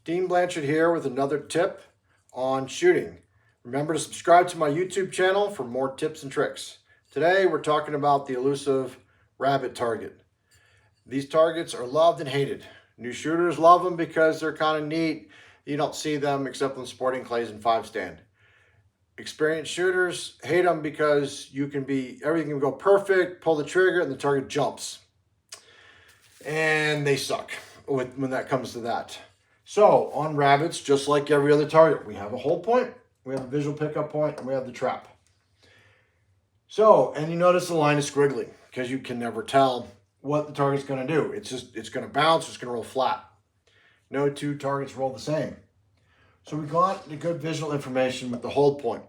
Dean Blanchard here with another tip on shooting. Remember to subscribe to my YouTube channel for more tips and tricks. Today we're talking about the elusive rabbit target. These targets are loved and hated. New shooters love them because they're kind of neat. You don't see them except on Sportingclays and 5-stand. Experienced shooters hate them because everything can go perfect, pull the trigger, and the target jumps. And they suck when that comes to that. So on rabbits, just like every other target, we have a hold point, we have a visual pickup point, and we have the trap. So, and you notice the line is squiggly because you can never tell what the target's going to do. It's going to bounce, it's going to roll flat. No two targets roll the same. So we got the good visual information with the hold point.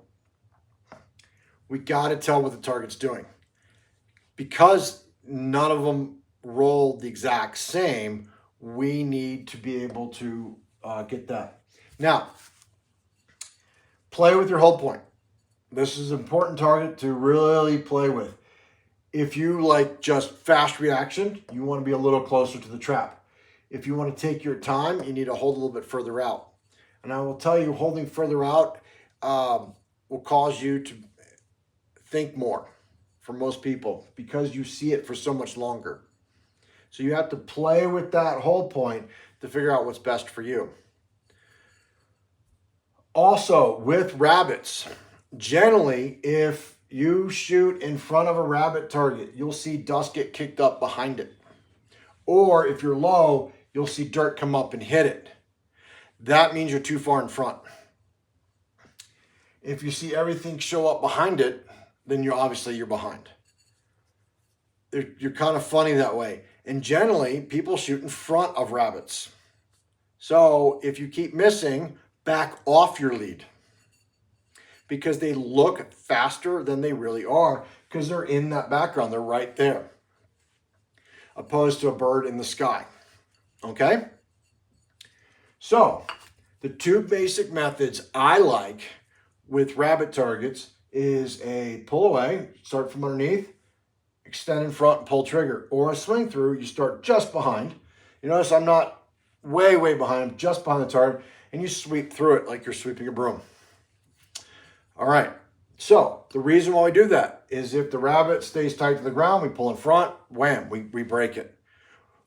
We got to tell what the target's doing. Because none of them roll the exact same, we need to be able to get that. Now, play with your hold point. This is an important target to really play with. If you like just fast reaction, you want to be a little closer to the trap. If you want to take your time, you need to hold a little bit further out. And I will tell you, holding further out will cause you to think more for most people because you see it for so much longer. So you have to play with that hold point to figure out what's best for you. Also, with rabbits, generally, if you shoot in front of a rabbit target, you'll see dust get kicked up behind it. Or if you're low, you'll see dirt come up and hit it. That means you're too far in front. If you see everything show up behind it, then you're behind. You're kind of funny that way. And generally, people shoot in front of rabbits. So if you keep missing, back off your lead. Because they look faster than they really are because they're in that background. They're right there. Opposed to a bird in the sky. Okay? So, the two basic methods I like with rabbit targets is a pull away, start from underneath, extend in front and pull trigger, or a swing through, you start just behind. You notice I'm not way behind, I'm just behind the target, and you sweep through it like you're sweeping a broom. All right, so the reason why we do that is if the rabbit stays tight to the ground, we pull in front, wham, we break it.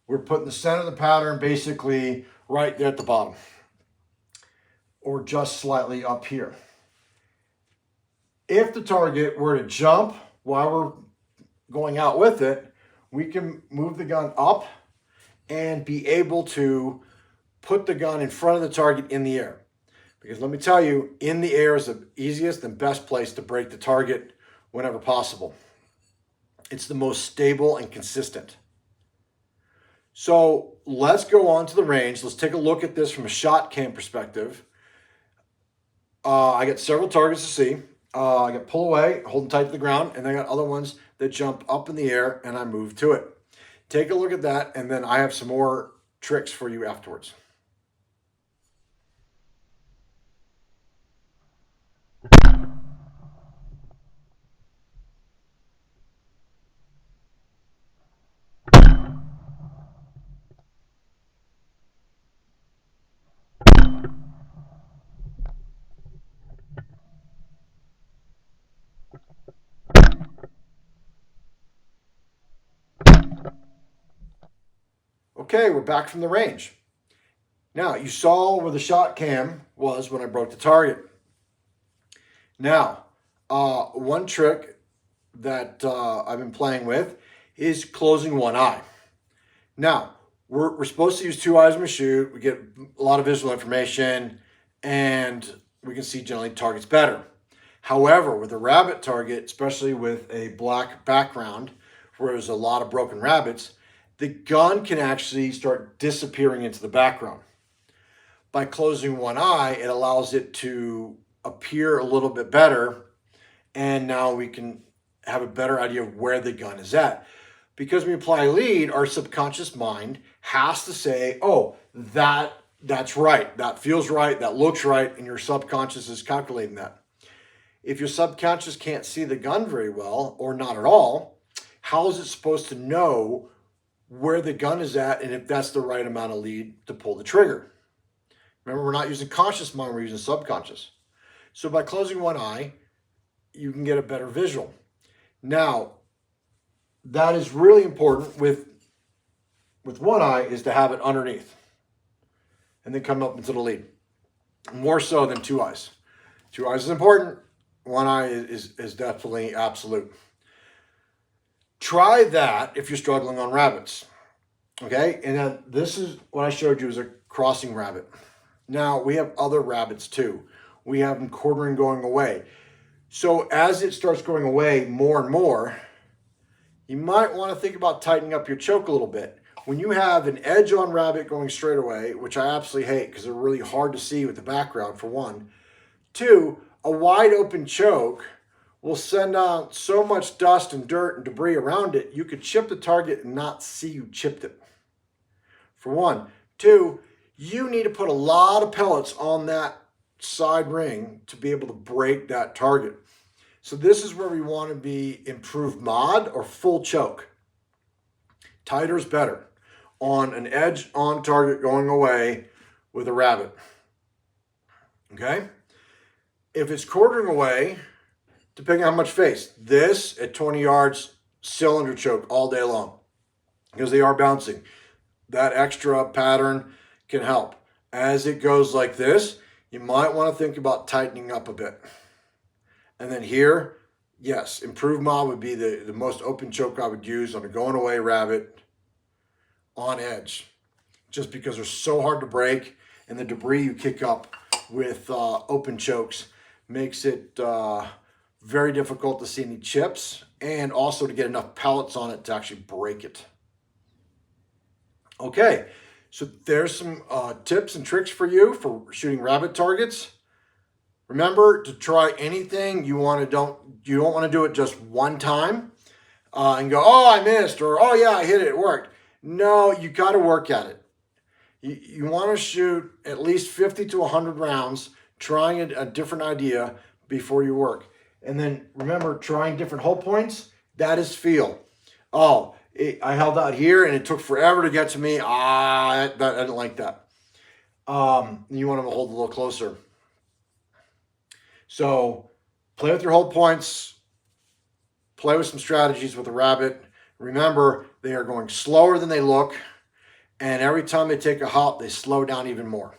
We're putting the center of the pattern basically right there at the bottom, or just slightly up here. If the target were to jump while we're going out with it, we can move the gun up and be able to put the gun in front of the target in the air. Because let me tell you, in the air is the easiest and best place to break the target whenever possible. It's the most stable and consistent. So let's go on to the range. Let's take a look at this from a Shotkam perspective. I got several targets to see. I got pull away, holding tight to the ground, and I got other ones that jump up in the air and I move to it. Take a look at that, and then I have some more tricks for you afterwards. Okay, we're back from the range. Now, you saw where the shot cam was when I broke the target. Now, one trick that I've been playing with is closing one eye. Now, we're supposed to use two eyes when we shoot. We get a lot of visual information, and we can see generally targets better. However, with a rabbit target, especially with a black background, where there's a lot of broken rabbits, the gun can actually start disappearing into the background. By closing one eye, it allows it to appear a little bit better, and now we can have a better idea of where the gun is at. Because when we apply lead, our subconscious mind has to say, oh, that's right, that feels right, that looks right, and your subconscious is calculating that. If your subconscious can't see the gun very well, or not at all, how is it supposed to know where the gun is at and if that's the right amount of lead to pull the trigger? Remember, we're not using conscious mind, we're using subconscious. So by closing one eye, you can get a better visual. Now, that is really important with one eye, is to have it underneath and then come up into the lead. More so than two eyes. Two eyes is important. One eye is definitely absolute. Try that if you're struggling on rabbits. Okay, and then this is what I showed you, is a crossing rabbit. Now, we have other rabbits too. We have them quartering going away. So as it starts going away more and more, you might want to think about tightening up your choke a little bit. When you have an edge on rabbit going straight away, which I absolutely hate because they're really hard to see with the background, for one. Two, a wide open choke will send out so much dust and dirt and debris around it, you could chip the target and not see you chipped it, for one. Two, you need to put a lot of pellets on that side ring to be able to break that target. So this is where we want to be improved mod or full choke. Tighter is better on an edge on target going away with a rabbit. Okay? If it's quartering away, depending on how much face, this at 20 yards, cylinder choke all day long because they are bouncing. That extra pattern can help. As it goes like this, you might want to think about tightening up a bit. And then here, yes, improved mod would be the most open choke I would use on a going away rabbit on edge, just because they're so hard to break, and the debris you kick up with open chokes makes it very difficult to see any chips, and also to get enough pellets on it to actually break it. Okay, so there's some tips and tricks for you for shooting rabbit targets. Remember to try anything you don't want to do it just one time and go, oh, I missed, or oh yeah, I hit it, it worked. No, you got to work at it. You want to shoot at least 50 to 100 rounds, trying a different idea before you work. And then remember, trying different hold points, that is feel. Oh, I held out here and it took forever to get to me. I didn't like that. You want to hold a little closer. So play with your hold points, play with some strategies with a rabbit. Remember, they are going slower than they look, and every time they take a hop, they slow down even more.